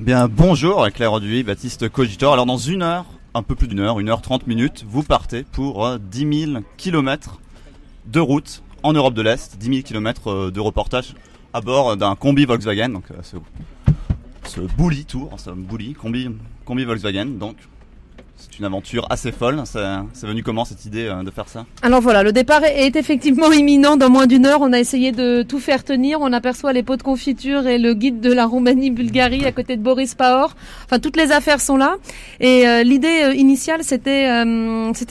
Bien, bonjour Claire Auduit, Baptiste Cogitor. Alors dans une heure, un peu plus d'une heure, 1h30 minutes, vous partez pour 10 000 km de route en Europe de l'Est, 10 000 km de reportage à bord d'un combi Volkswagen, donc ce Bulli Tour, combi Volkswagen, donc c'est une aventure assez folle. C'est venu comment cette idée de faire ça? Alors voilà, le départ est effectivement imminent dans moins d'une heure. On a essayé de tout faire tenir. On aperçoit les pots de confiture et le guide de la Roumanie-Bulgarie à côté de Boris Pahor. Enfin, toutes les affaires sont là. Et l'idée initiale, c'était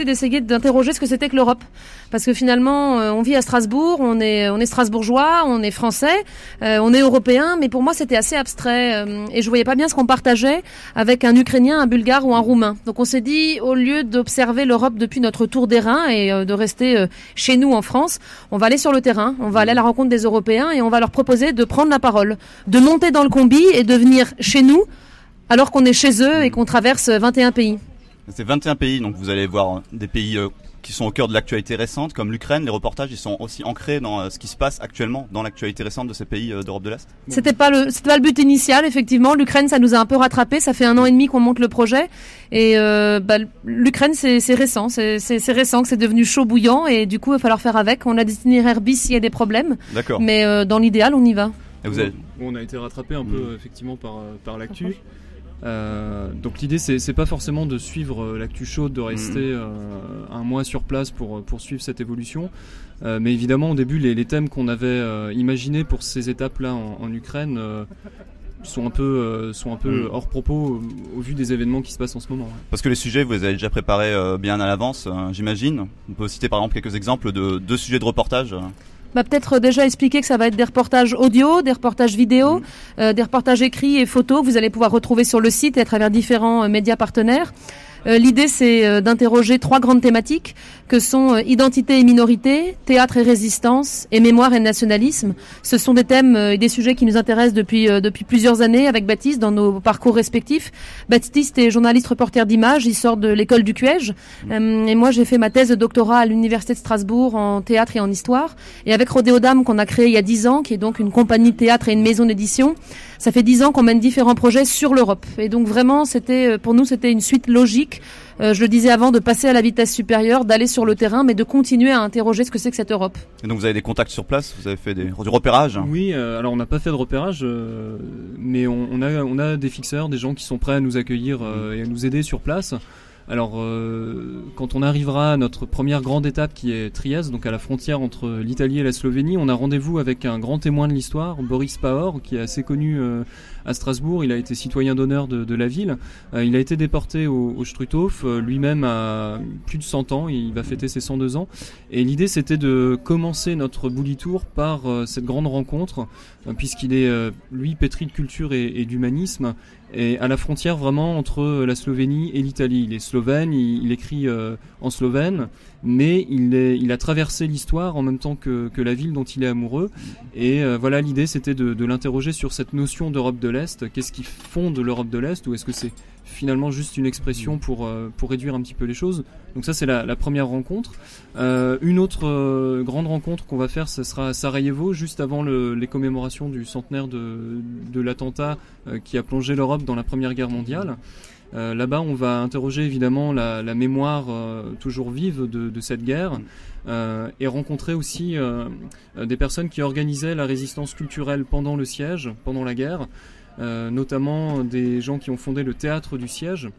d'essayer d'interroger ce que c'était que l'Europe. Parce que finalement, on vit à Strasbourg, on est strasbourgeois, on est français, on est européen, mais pour moi c'était assez abstrait et je voyais pas bien ce qu'on partageait avec un Ukrainien, un Bulgare ou un Roumain. Donc on s'est dit, au lieu d'observer l'Europe depuis notre tour d'airain et de rester chez nous en France, on va aller sur le terrain, on va aller à la rencontre des Européens et on va leur proposer de prendre la parole, de monter dans le combi et de venir chez nous alors qu'on est chez eux et qu'on traverse 21 pays. C'est 21 pays, donc vous allez voir des pays qui sont au cœur de l'actualité récente, comme l'Ukraine. Les reportages, ils sont aussi ancrés dans ce qui se passe actuellement dans l'actualité récente de ces pays d'Europe de l'Est. C'était pas le but initial, effectivement. L'Ukraine, ça nous a un peu rattrapé. Ça fait 1 an et demi qu'on monte le projet. Et l'Ukraine, c'est récent. C'est récent que c'est devenu chaud bouillant. Et du coup, il va falloir faire avec. On a des itinéraires bis s'il y a des problèmes. D'accord. Mais dans l'idéal, on y va. Et vous avez... On a été rattrapé un peu effectivement par l'actu. Donc l'idée c'est pas forcément de suivre l'actu chaude, de rester un mois sur place pour suivre cette évolution, mais évidemment au début les thèmes qu'on avait imaginés pour ces étapes-là en Ukraine sont un peu hors propos au vu des événements qui se passent en ce moment. Parce que les sujets vous les avez déjà préparés bien à l'avance, j'imagine. On peut citer par exemple quelques exemples de sujets de reportage. Peut-être déjà expliquer que ça va être des reportages audio, des reportages vidéo, des reportages écrits et photos que vous allez pouvoir retrouver sur le site et à travers différents médias partenaires. L'idée, c'est d'interroger 3 grandes thématiques que sont identité et minorité, théâtre et résistance et mémoire et nationalisme. Ce sont des thèmes et des sujets qui nous intéressent depuis plusieurs années avec Baptiste dans nos parcours respectifs. Baptiste est journaliste reporter d'images, il sort de l'école du Cuège. Et moi, j'ai fait ma thèse de doctorat à l'Université de Strasbourg en théâtre et en histoire. Et avec Rodéo Dames, qu'on a créé il y a 10 ans, qui est donc une compagnie de théâtre et une maison d'édition, ça fait 10 ans qu'on mène différents projets sur l'Europe. Et donc vraiment, pour nous, c'était une suite logique. Je le disais avant, de passer à la vitesse supérieure, d'aller sur le terrain, mais de continuer à interroger ce que c'est que cette Europe. Et donc vous avez des contacts sur place, vous avez fait du repérage? Oui, alors on n'a pas fait de repérage, mais on a des fixeurs, des gens qui sont prêts à nous accueillir et à nous aider sur place. Alors, quand on arrivera à notre première grande étape qui est Trieste, donc à la frontière entre l'Italie et la Slovénie, on a rendez-vous avec un grand témoin de l'histoire, Boris Pahor, qui est assez connu à Strasbourg. Il a été citoyen d'honneur de la ville. Il a été déporté au Struthof, lui-même à plus de 100 ans. Il va fêter ses 102 ans. Et l'idée, c'était de commencer notre Bulli Tour par cette grande rencontre, puisqu'il est, lui, pétri de culture et d'humanisme. Et à la frontière vraiment entre la Slovénie et l'Italie. Il est slovène, il écrit en slovène, mais il a traversé l'histoire en même temps que la ville dont il est amoureux. Et voilà, l'idée c'était de l'interroger sur cette notion d'Europe de l'Est. Qu'est-ce qui fonde l'Europe de l'Est, ou est-ce que c'est finalement juste une expression pour réduire un petit peu les choses? Donc ça c'est la première rencontre. Une autre grande rencontre qu'on va faire, ce sera à Sarajevo, juste avant les commémorations du centenaire de l'attentat qui a plongé l'Europe dans la Première Guerre mondiale. Là-bas, on va interroger évidemment la mémoire toujours vive de cette guerre et rencontrer aussi des personnes qui organisaient la résistance culturelle pendant le siège, pendant la guerre, notamment des gens qui ont fondé le théâtre du siège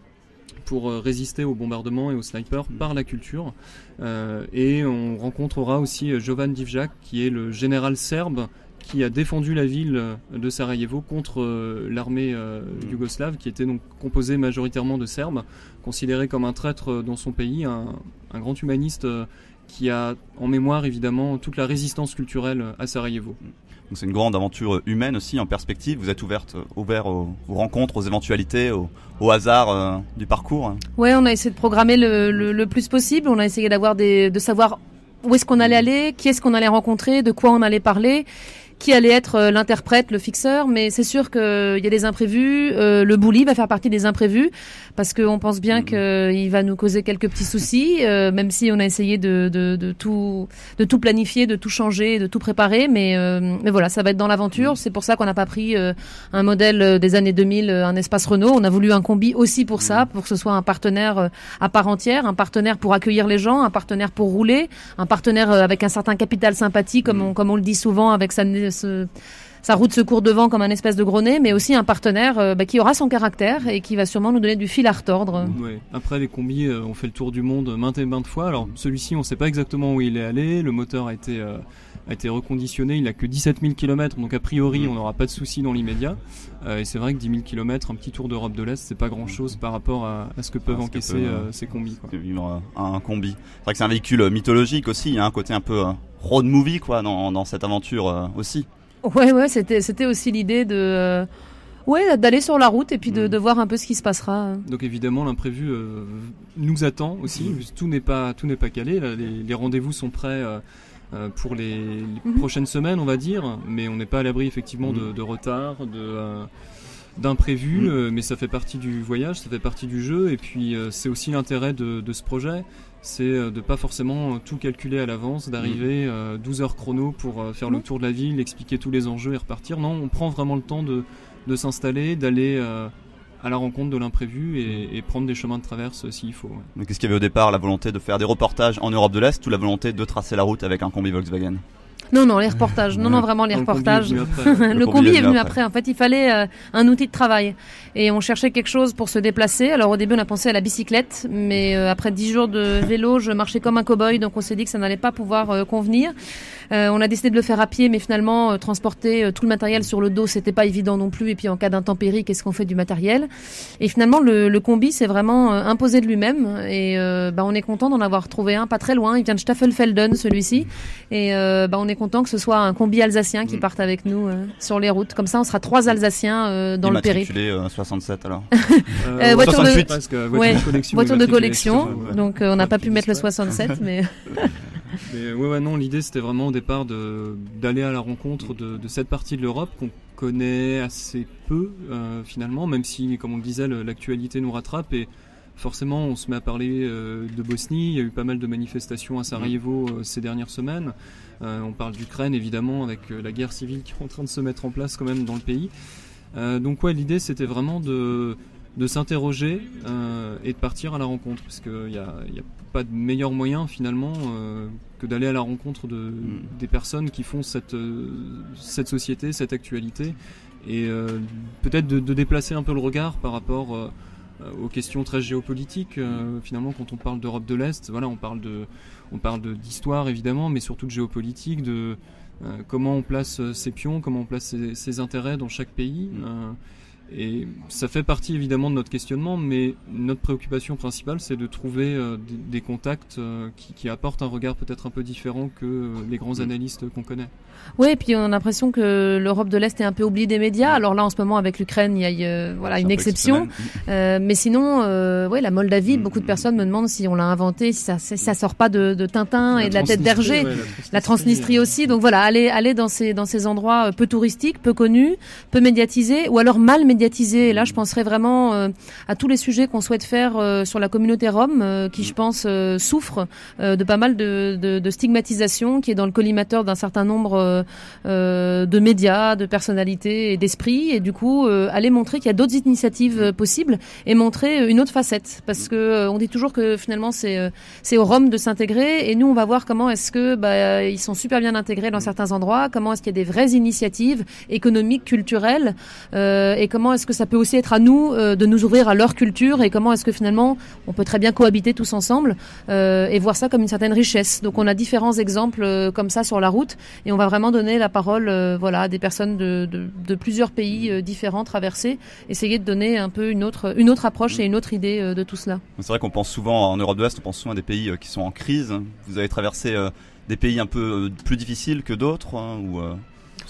pour résister aux bombardements et aux snipers par la culture. Et on rencontrera aussi Jovan Divjak, qui est le général serbe qui a défendu la ville de Sarajevo contre l'armée yougoslave, qui était donc composée majoritairement de Serbes, considéré comme un traître dans son pays, un grand humaniste qui a en mémoire évidemment toute la résistance culturelle à Sarajevo. Donc c'est une grande aventure humaine aussi en perspective. Vous êtes ouvert aux rencontres, aux éventualités, au hasard du parcours. Ouais, on a essayé de programmer le plus possible. On a essayé de savoir où est-ce qu'on allait aller, qui est-ce qu'on allait rencontrer, de quoi on allait parler, qui allait être l'interprète, le fixeur, mais c'est sûr qu'il y a des imprévus. Le bully va faire partie des imprévus parce qu'on pense bien qu'il va nous causer quelques petits soucis, même si on a essayé de tout planifier, de tout changer, de tout préparer, mais voilà, ça va être dans l'aventure. C'est pour ça qu'on n'a pas pris un modèle des années 2000, un espace Renault. On a voulu un combi aussi pour ça, pour que ce soit un partenaire à part entière, un partenaire pour accueillir les gens, un partenaire pour rouler, un partenaire avec un certain capital sympathie, comme on le dit souvent, avec sa roue de secours devant comme un espèce de gros nez, mais aussi un partenaire qui aura son caractère et qui va sûrement nous donner du fil à retordre. Ouais. Après, les combis ont fait le tour du monde maintes et maintes fois. Alors celui-ci, on ne sait pas exactement où il est allé. Le moteur a été reconditionné, il n'a que 17 000 km, donc a priori on n'aura pas de soucis dans l'immédiat. Et c'est vrai que 10 000 km, un petit tour d'Europe de l'Est, c'est pas grand-chose par rapport à ce que peuvent encaisser ces combis. Vivre un combi. C'est vrai que c'est un véhicule mythologique aussi, il y a un côté un peu road movie quoi, dans cette aventure aussi. Ouais, c'était aussi l'idée d'aller sur la route et puis de voir un peu ce qui se passera. Donc évidemment l'imprévu nous attend aussi, tout n'est pas calé, là, les rendez-vous sont prêts pour les prochaines semaines on va dire, mais on n'est pas à l'abri effectivement de retard, d'imprévus, mais ça fait partie du voyage, ça fait partie du jeu, et puis c'est aussi l'intérêt de ce projet, c'est de pas forcément tout calculer à l'avance, d'arriver 12 heures chrono pour faire le tour de la ville, expliquer tous les enjeux et repartir. Non, on prend vraiment le temps de s'installer, d'aller à la rencontre de l'imprévu et prendre des chemins de traverse s'il faut. Ouais. Donc est-ce qu'il y avait au départ la volonté de faire des reportages en Europe de l'Est ou la volonté de tracer la route avec un combi Volkswagen ? Non, les reportages. Non, vraiment les reportages. Le combi est venu après. En fait, il fallait un outil de travail. Et on cherchait quelque chose pour se déplacer. Alors au début, on a pensé à la bicyclette. Mais après 10 jours de vélo, je marchais comme un cow-boy. Donc on s'est dit que ça n'allait pas pouvoir convenir. On a décidé de le faire à pied. Mais finalement, transporter tout le matériel sur le dos, c'était pas évident non plus. Et puis en cas d'intempérie, qu'est-ce qu'on fait du matériel ? Et finalement, le combi s'est vraiment imposé de lui-même. Et on est content d'en avoir trouvé un pas très loin. Il vient de Staffelfelden, celui-ci. Et on est content que ce soit un combi alsacien qui parte avec nous sur les routes. Comme ça, on sera 3 Alsaciens dans le périph'. 67 alors. Voiture 68. Voiture de collection. Donc on n'a pas pu mettre le 67, mais. Mais non, l'idée c'était vraiment au départ d'aller à la rencontre de cette partie de l'Europe qu'on connaît assez peu finalement, même si, comme on le disait, l'actualité nous rattrape et forcément on se met à parler de Bosnie. Il y a eu pas mal de manifestations à Sarajevo ces dernières semaines. On parle d'Ukraine évidemment avec la guerre civile qui est en train de se mettre en place quand même dans le pays. Donc l'idée c'était vraiment de s'interroger et de partir à la rencontre, parce qu'il y a pas de meilleur moyen finalement que d'aller à la rencontre des personnes qui font cette société, cette actualité, et peut-être de déplacer un peu le regard par rapport aux questions très géopolitiques. Finalement, quand on parle d'Europe de l'Est, voilà, on parle d'histoire évidemment, mais surtout de géopolitique, de comment on place ses pions, comment on place ses intérêts dans chaque pays. Et ça fait partie évidemment de notre questionnement, mais notre préoccupation principale, c'est de trouver des contacts qui apportent un regard peut-être un peu différent que les grands analystes qu'on connaît. Oui, et puis on a l'impression que l'Europe de l'Est est un peu oubliée des médias. Alors là, en ce moment, avec l'Ukraine, il y a une exception. Mais sinon, la Moldavie, beaucoup de personnes me demandent si on l'a inventé, si ça sort pas de Tintin et de la tête d'Hergé. La Transnistrie aussi. Donc voilà, aller dans ces endroits peu touristiques, peu connus, peu médiatisés, ou alors mal médiatisés. Et là, je penserais vraiment à tous les sujets qu'on souhaite faire sur la communauté rome, qui, je pense, souffre de pas mal de stigmatisation, qui est dans le collimateur d'un certain nombre de médias, de personnalités et d'esprits. Et du coup, aller montrer qu'il y a d'autres initiatives possibles et montrer une autre facette. Parce que on dit toujours que finalement, c'est aux Roms de s'intégrer. Et nous, on va voir comment est-ce que ils sont super bien intégrés dans certains endroits, comment est-ce qu'il y a des vraies initiatives économiques, culturelles, et comment est-ce que ça peut aussi être à nous de nous ouvrir à leur culture, et comment est-ce que finalement on peut très bien cohabiter tous ensemble et voir ça comme une certaine richesse. Donc on a différents exemples comme ça sur la route, et on va vraiment donner la parole à des personnes de plusieurs pays différents traversés, essayer de donner un peu une autre approche et une autre idée de tout cela. C'est vrai qu'on pense souvent en Europe de l'Est, on pense souvent à des pays qui sont en crise. Vous avez traversé des pays un peu plus difficiles que d'autres, ou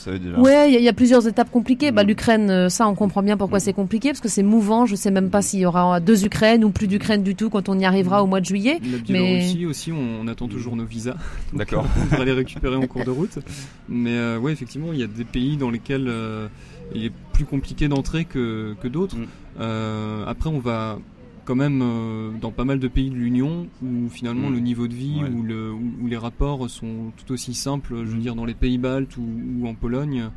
savez déjà? Ouais, il y a plusieurs étapes compliquées. L'Ukraine, ça, on comprend bien pourquoi c'est compliqué, parce que c'est mouvant. Je sais même pas s'il y aura 2 Ukraines ou plus d'Ukraine du tout quand on y arrivera au mois de juillet. La Biélorussie aussi, on attend toujours nos visas. D'accord. On devrait les récupérer en cours de route. Mais ouais, effectivement, il y a des pays dans lesquels il est plus compliqué d'entrer que d'autres. Après, on va quand même dans pas mal de pays de l'Union où finalement le niveau de vie où les rapports sont tout aussi simples, je veux dire dans les pays baltes ou en Pologne.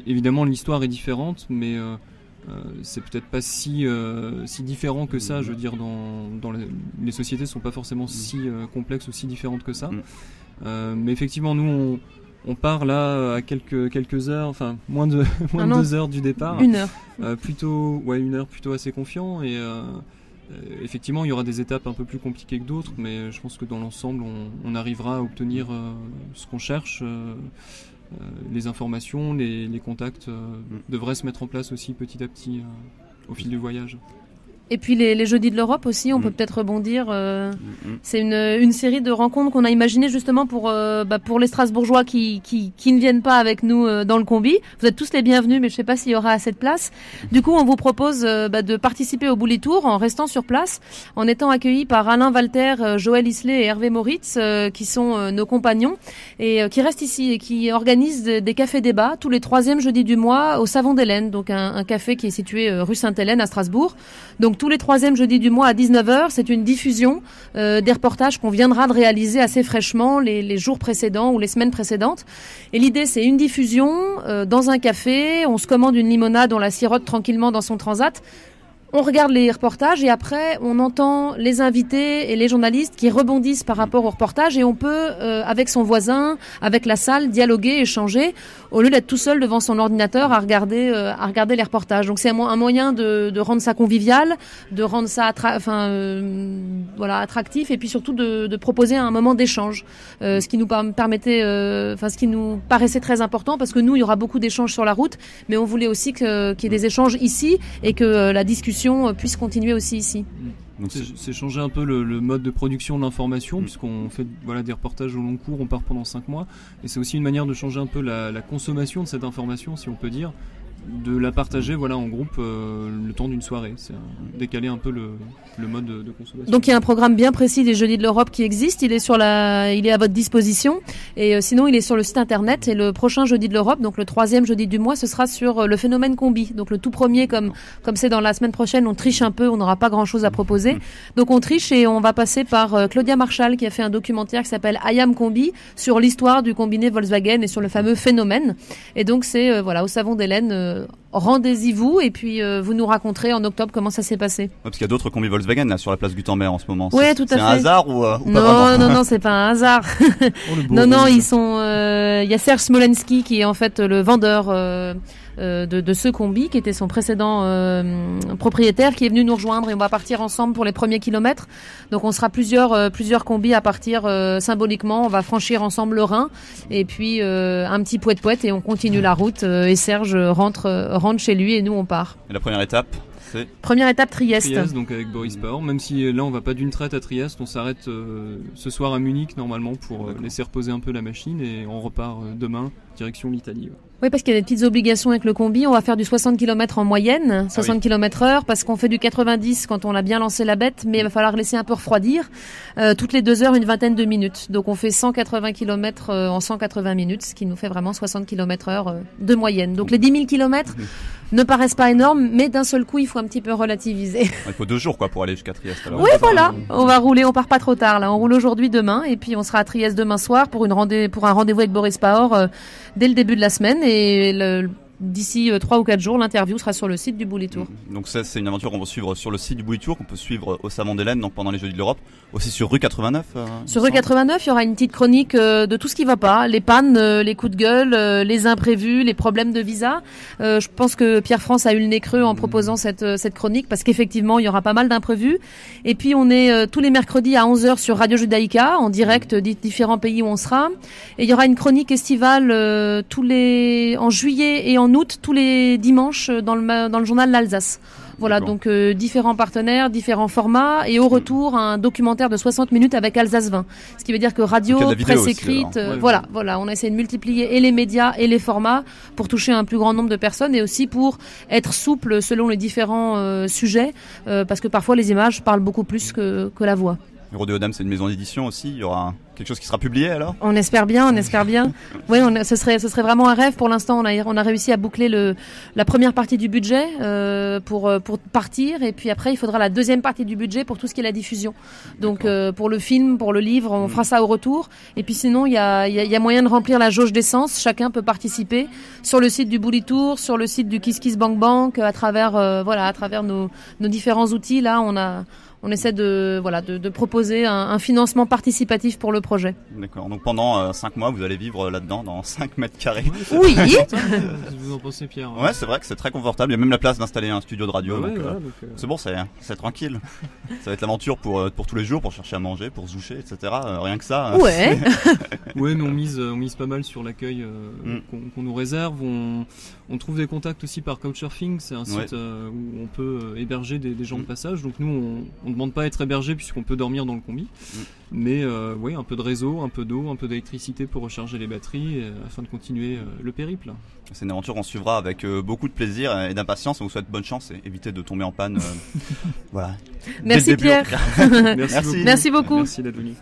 Évidemment l'histoire est différente, mais c'est peut-être pas si différent que ça, je veux dire dans les sociétés sont pas forcément si complexes ou si différentes que ça. Mais effectivement nous on part là à quelques heures, enfin moins de 2 heures du départ. 1 heure. Une heure plutôt assez confiant et effectivement il y aura des étapes un peu plus compliquées que d'autres, mais je pense que dans l'ensemble on arrivera à obtenir ce qu'on cherche. Les informations, les contacts devraient se mettre en place aussi petit à petit au fil du voyage. Et puis les Jeudis de l'Europe aussi, on peut peut-être rebondir. C'est une série de rencontres qu'on a imaginées justement pour les Strasbourgeois qui ne viennent pas avec nous dans le combi. Vous êtes tous les bienvenus, mais je ne sais pas s'il y aura assez de place. Du coup, on vous propose de participer au Bully Tour en restant sur place, en étant accueillis par Alain Walter, Joël Isley et Hervé Moritz, qui sont nos compagnons et qui restent ici et qui organisent des cafés-débats tous les 3e jeudis du mois au Savon d'Hélène, donc un café qui est situé rue Sainte-Hélène à Strasbourg. Donc tous les 3e jeudis du mois à 19h, c'est une diffusion des reportages qu'on viendra de réaliser assez fraîchement les jours précédents ou les semaines précédentes. Et l'idée, c'est une diffusion dans un café, on se commande une limonade, on la sirote tranquillement dans son transat. On regarde les reportages et après, on entend les invités et les journalistes qui rebondissent par rapport aux reportages et on peut, avec son voisin, avec la salle, dialoguer, échanger, au lieu d'être tout seul devant son ordinateur à regarder les reportages. Donc c'est un moyen de rendre ça convivial, de rendre ça attractif et puis surtout de proposer un moment d'échange. Ce qui nous ce qui nous paraissait très important parce que nous, il y aura beaucoup d'échanges sur la route, mais on voulait aussi qu'il y ait des échanges ici et que la discussion puisse continuer aussi ici. Donc c'est changer un peu le mode de production de l'information, puisqu'on fait des reportages au long cours, on part pendant 5 mois, et c'est aussi une manière de changer un peu la consommation de cette information, si on peut dire, de la partager en groupe le temps d'une soirée. C'est décaler un peu le mode de consommation. Donc il y a un programme bien précis des Jeudis de l'Europe qui existe, il est à votre disposition et sinon il est sur le site internet et le prochain Jeudi de l'Europe, donc le 3e jeudi du mois, ce sera sur le phénomène combi. Donc le tout premier, comme c'est dans la semaine prochaine, on triche un peu, on n'aura pas grand chose à proposer. Donc on triche et on va passer par Claudia Marchal qui a fait un documentaire qui s'appelle I Am Combi sur l'histoire du combiné Volkswagen et sur le fameux phénomène. Et donc c'est au Savon d'Hélène. Rendez-y-vous et puis vous nous raconterez en octobre comment ça s'est passé. Parce qu'il y a d'autres combis Volkswagen là sur la place Gutenberg en ce moment. Oui, tout à fait. C'est un hasard ou pas vraiment? Non, c'est pas un hasard. Non, ils sont. Il y a Serge Smolensky qui est en fait le vendeur de ce combi, qui était son précédent propriétaire, qui est venu nous rejoindre et on va partir ensemble pour les premiers kilomètres. Donc on sera plusieurs combis à partir symboliquement. On va franchir ensemble le Rhin et puis un petit poète et on continue la route et Serge rentre chez lui et nous on part. Et la première étape? Première étape, Trieste. Trieste, donc avec Boris Power. Même si là on va pas d'une traite à Trieste, on s'arrête ce soir à Munich normalement pour laisser reposer un peu la machine et on repart demain direction l'Italie. Oui, parce qu'il y a des petites obligations avec le combi. On va faire du 60 km en moyenne, 60 km/h, parce qu'on fait du 90 quand on a bien lancé la bête, mais il va falloir laisser un peu refroidir. Toutes les 2 heures, une vingtaine de minutes. Donc on fait 180 km en 180 minutes, ce qui nous fait vraiment 60 km/h de moyenne. Donc les 10 000 km ne paraissent pas énormes, mais d'un seul coup, il faut un petit peu relativiser. Il faut 2 jours pour aller jusqu'à Trieste. Alors. Oui, voilà. On va rouler, on part pas trop tard là. On roule aujourd'hui, demain, et puis on sera à Trieste demain soir pour un rendez-vous avec Boris Power dès le début de la semaine. Et d'ici 3 ou 4 jours, l'interview sera sur le site du Bully Tour. Donc ça, c'est une aventure qu'on va suivre sur le site du Bully Tour, qu'on peut suivre au Savon d'Hélène, donc pendant les Jeudis de l'Europe, aussi sur rue 89. Sur rue 89, il y aura une petite chronique de tout ce qui va pas, les pannes, les coups de gueule, les imprévus, les problèmes de visa. Je pense que Pierre France a eu le nez creux en proposant cette chronique, parce qu'effectivement, il y aura pas mal d'imprévus. Et puis on est tous les mercredis à 11h sur Radio Judaïka, en direct des différents pays où on sera. Et il y aura une chronique estivale en juillet et en août tous les dimanches dans le journal L'Alsace. Voilà, donc différents partenaires, différents formats, et au retour un documentaire de 60 minutes avec Alsace 20. Ce qui veut dire que radio, presse écrite, voilà, on essaie de multiplier et les médias et les formats pour toucher un plus grand nombre de personnes, et aussi pour être souple selon les différents sujets, parce que parfois les images parlent beaucoup plus que la voix. Rodéo Dame, c'est une maison d'édition aussi. Il y aura quelque chose qui sera publié alors ? On espère bien. Oui, ce serait vraiment un rêve. Pour l'instant, on a réussi à boucler la première partie du budget pour partir, et puis après, il faudra la deuxième partie du budget pour tout ce qui est la diffusion. Donc, pour le film, pour le livre, on fera ça au retour. Et puis sinon, il y a moyen de remplir la jauge d'essence. Chacun peut participer sur le site du Bully Tour, sur le site du Kiss Kiss Bank Bank, à travers nos différents outils. Là, on essaie de proposer un financement participatif pour le projet. D'accord. Donc pendant 5 mois, vous allez vivre là-dedans, dans 5 mètres carrés. Oui. Vous en pensez, Pierre ? Ouais, c'est vrai que c'est très confortable. Il y a même la place d'installer un studio de radio. C'est bon, c'est tranquille. Ça va être l'aventure pour tous les jours, pour chercher à manger, pour se doucher, etc. Rien que ça. Ouais. Ouais, mais on mise pas mal sur l'accueil qu'on nous réserve. On trouve des contacts aussi par Couchsurfing. C'est un site où on peut héberger des gens de passage. Donc nous, on demande pas à être hébergé puisqu'on peut dormir dans le combi. Mais un peu de réseau, un peu d'eau, un peu d'électricité pour recharger les batteries afin de continuer le périple. C'est une aventure qu'on suivra avec beaucoup de plaisir et d'impatience. On vous souhaite bonne chance et évitez de tomber en panne. Voilà. Merci Pierre. Merci beaucoup. Merci beaucoup. Merci d'être venu.